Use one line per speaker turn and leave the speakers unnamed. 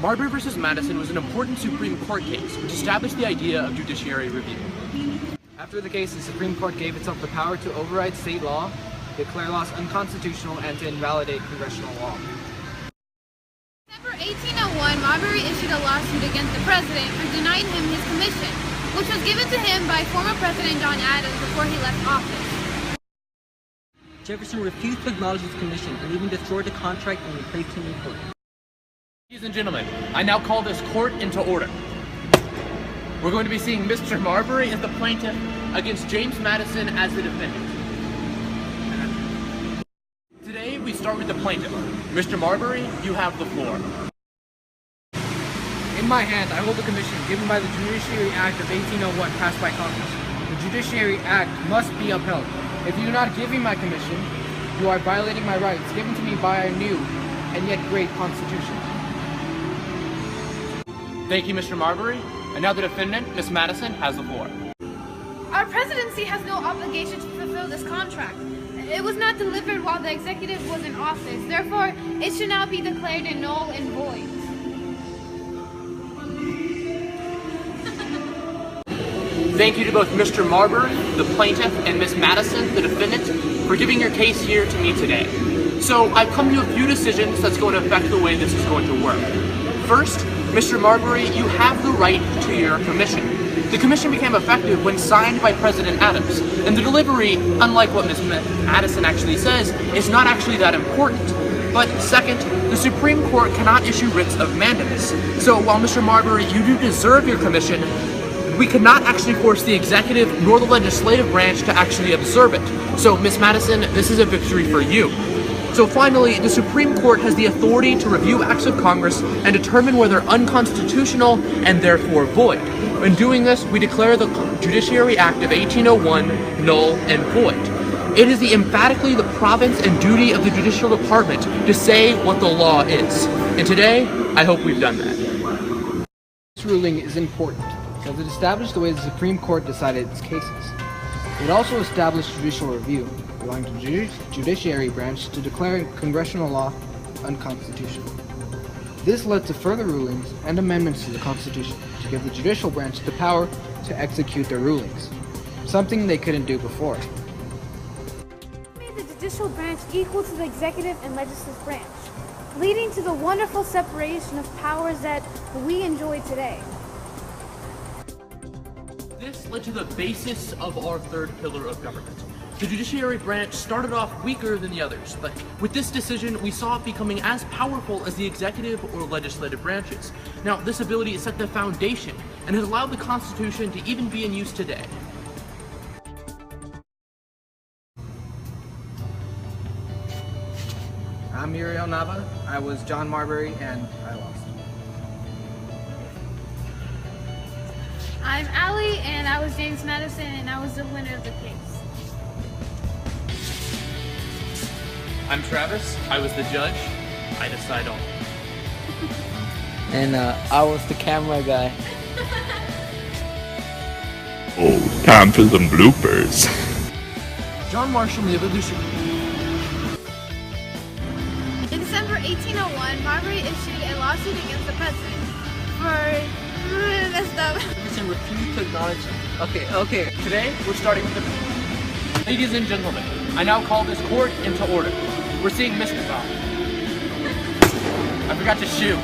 Marbury versus Madison was an important Supreme Court case which established the idea of judiciary review.
After the case, the Supreme Court gave itself the power to override state law, declare laws unconstitutional, and to invalidate congressional law.
In December 1801, Marbury issued a lawsuit against the president for denying him his commission, which was given to him by former President John Adams before he left office.
Jefferson refused to acknowledge his commission and even destroyed the contract and replaced him in court.
Ladies and gentlemen, I now call this court into order. We're going to be seeing Mr. Marbury as the plaintiff against James Madison as the defendant. Today, we start with the plaintiff. Mr. Marbury, you have the floor.
In my hand, I hold the commission given by the Judiciary Act of 1801 passed by Congress. The Judiciary Act must be upheld. If you do not give me my commission, you are violating my rights given to me by our new and yet great Constitution.
Thank you, Mr. Marbury. And now the defendant, Ms. Madison, has the floor.
Our presidency has no obligation to fulfill this contract. It was not delivered while the executive was in office. Therefore, it should now be declared null and void.
Thank you to both Mr. Marbury, the plaintiff, and Ms. Madison, the defendant, for giving your case here to me today. So I've come to a few decisions that's going to affect the way this is going to work. First, Mr. Marbury, you have the right to your commission. The commission became effective when signed by President Adams, and the delivery, unlike what Ms. Madison actually says, is not actually that important. But second, the Supreme Court cannot issue writs of mandamus. So while Mr. Marbury, you do deserve your commission, we cannot actually force the executive nor the legislative branch to actually observe it. So Ms. Madison, this is a victory for you. So finally, the Supreme Court has the authority to review acts of Congress and determine whether unconstitutional and therefore void. In doing this, we declare the Judiciary Act of 1801 null and void. It is emphatically the province and duty of the Judicial Department to say what the law is. And today, I hope we've done that.
This ruling is important because it established the way the Supreme Court decided its cases. It also established judicial review, allowing the judiciary branch to declare congressional law unconstitutional. This led to further rulings and amendments to the Constitution to give the judicial branch the power to execute their rulings, something they couldn't do before.
It made the judicial branch equal to the executive and legislative branch, leading to the wonderful separation of powers that we enjoy today.
This led to the basis of our third pillar of government. The judiciary branch started off weaker than the others, but with this decision, we saw it becoming as powerful as the executive or legislative branches. Now, this ability set the foundation and has allowed the Constitution to even be in use today.
I'm Muriel Nava, I was John Marbury, and I lost.
I'm Allie, and I was James Madison, and I was the winner of the case.
I'm Travis, I was the judge, I decide all.
And I was the camera guy.
Oh, time for some bloopers.
John Marshall, the evolution.
In December 1801, Marbury issued a lawsuit against the president for messed up.
Jefferson refused to acknowledge him. Okay.
Today, we're starting with the... Ladies and gentlemen, I now call this court into order. We're seeing Mr. Bob. I forgot to shoot.